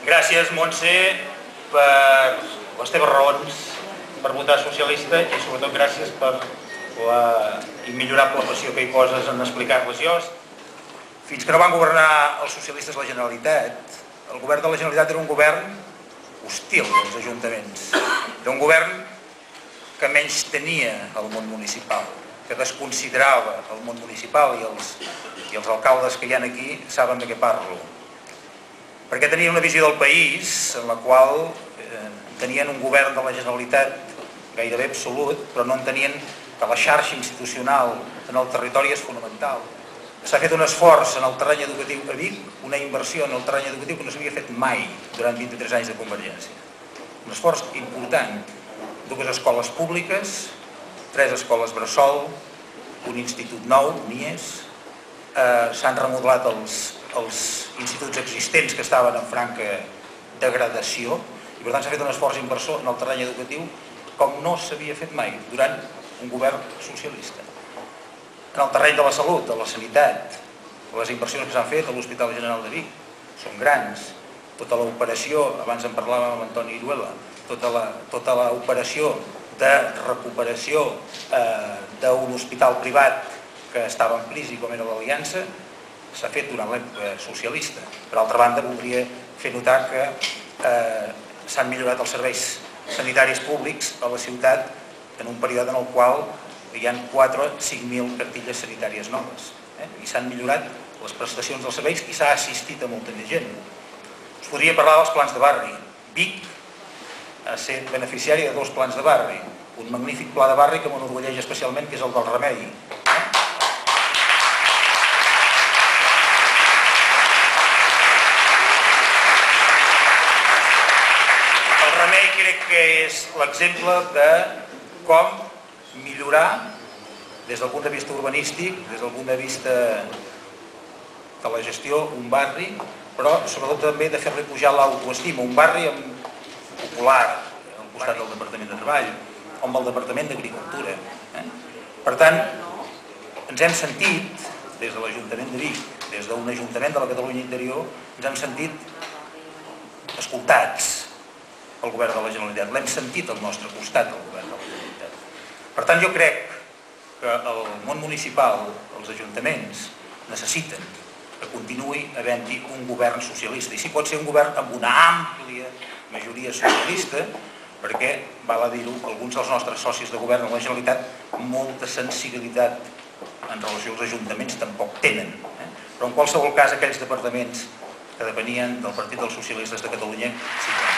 Gràcies, Montse, per les teves raons per votar socialista i sobretot gràcies per la immillorable passió que hi poses en explicar-les jo. Fins que no van governar els socialistes la Generalitat, el govern de la Generalitat era un govern hostil als ajuntaments. Era un govern que menys tenia el món municipal, que desconsiderava el món municipal i els alcaldes que hi ha aquí saben de què parlo. Perquè tenien una visió del país en la qual tenien un govern de la Generalitat gairebé absolut, però no entenien que la xarxa institucional en el territori és fonamental. S'ha fet un esforç en el terreny educatiu a Vic, una inversió en el terreny educatiu que no s'havia fet mai durant 23 anys de Convergència. Un esforç important. 2 escoles públiques, 3 escoles bressol, un institut nou, NIES, s'han remodelat els instituts existents que estaven en franca degradació i per tant s'ha fet un esforç inversor en el terreny educatiu com no s'havia fet mai durant un govern socialista. En el terreny de la salut, de la sanitat, les inversions que s'han fet a l'Hospital General de Vic són grans. Tota l'operació, abans en parlàvem amb Antoni Iruela, tota l'operació de recuperació d'un hospital privat que estava en crisi com era l'Aliança s'ha fet durant l'època socialista. Per altra banda, voldria fer notar que s'han millorat els serveis sanitaris públics a la ciutat en un període en el qual hi ha 4 o 5.000 cartilles sanitàries noves i s'han millorat les prestacions dels serveis i s'ha assistit a molta més gent. Us podria parlar dels plans de barri. Vic ha estat beneficiari de 2 plans de barri. Un magnífic pla de barri que m'enorgulleix especialment, que és el del Remei. El Remei crec que és l'exemple de com millorar des del punt de vista urbanístic, des del punt de vista de la gestió, un barri, però sobretot també de fer-li pujar l'autoestima. Un barri popular, al costat del Departament de Treball, o amb el Departament d'Agricultura. Per tant, ens hem sentit, des de l'Ajuntament de Vic, des d'un ajuntament de la Catalunya interior, ens hem sentit escoltats pel govern de la Generalitat. L'hem sentit al nostre costat, el govern de la Generalitat. Per tant, jo crec que el món municipal, els ajuntaments, necessiten que continuï havent-hi un govern socialista. I si pot ser un govern amb una àmplia majoria socialista, perquè, val a dir-ho, alguns dels nostres socis de govern de la Generalitat molta sensibilitat en relació als ajuntaments tampoc tenen. Però en qualsevol cas aquells departaments que depenien del Partit dels Socialistes de Catalunya sí que